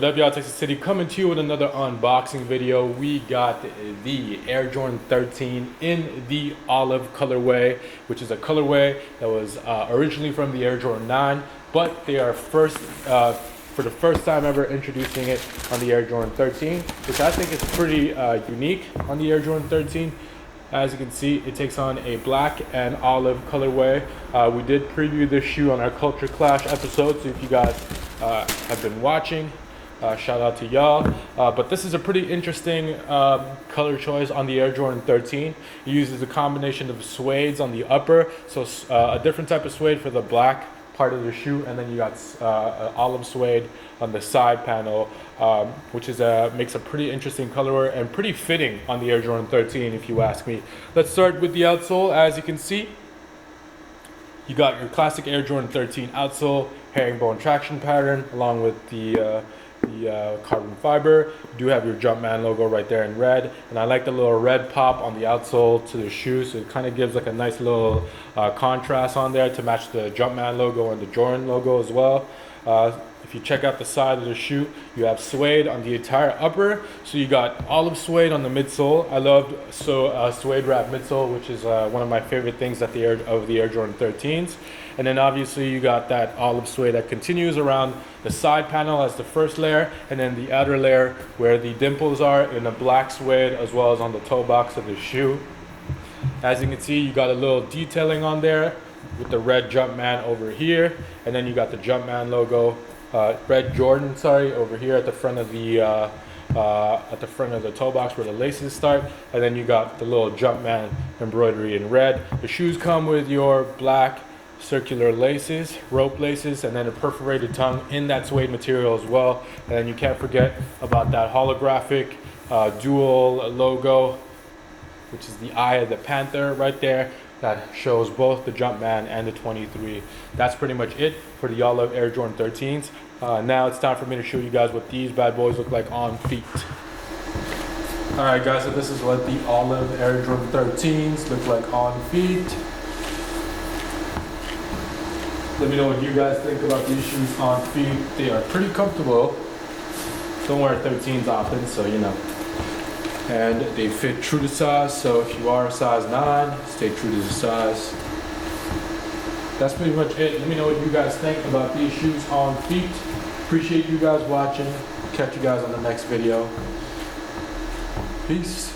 What up, y'all? Texas City coming to you with another unboxing video. We got the Air Jordan 13 in the olive colorway, which is a colorway that was originally from the Air Jordan 9, but they are for the first time ever introducing it on the Air Jordan 13, which I think is pretty unique on the Air Jordan 13. As you can see, it takes on a black and olive colorway. We did preview this shoe on our Culture Clash episode, so if you guys have been watching, shout out to y'all. But this is a pretty interesting color choice on the Air Jordan 13. It uses a combination of suedes on the upper, so a different type of suede for the black part of the shoe, and then you got olive suede on the side panel, which is makes a pretty interesting colorway and pretty fitting on the Air Jordan 13, if you ask me. Let's start with the outsole. As you can see, you got your classic Air Jordan 13 outsole, herringbone traction pattern, along with the carbon fiber. You do have your Jumpman logo right there in red, and I like the little red pop on the outsole to the shoe, so it kind of gives like a nice little contrast on there to match the Jumpman logo and the Jordan logo as well. If you check out the side of the shoe, you have suede on the entire upper, so you got olive suede on the midsole. I love suede wrap midsole, which is one of my favorite things that the Air Jordan 13s. And then obviously you got that olive suede that continues around the side panel as the first layer, and then the outer layer where the dimples are in the black suede, as well as on the toe box of the shoe. As you can see, you got a little detailing on there with the red Jumpman over here, and then you got the Jumpman logo, red Jordan, over here at the front of the toe box where the laces start, and then you got the little Jumpman embroidery in red. The shoes come with your black circular laces, rope laces, and then a perforated tongue in that suede material as well. And then you can't forget about that holographic dual logo, which is the eye of the panther right there, that shows both the Jumpman and the 23. That's pretty much it for the olive Air Jordan 13s. Now it's time for me to show you guys what these bad boys look like on feet. Alright guys, so this is what the olive Air Jordan 13s look like on feet. Let me know what you guys think about these shoes on feet. They are pretty comfortable. Don't wear 13s often, so you know. And they fit true to size, so if you are a size 9, stay true to the size. That's pretty much it. Let me know what you guys think about these shoes on feet. Appreciate you guys watching. Catch you guys on the next video. Peace.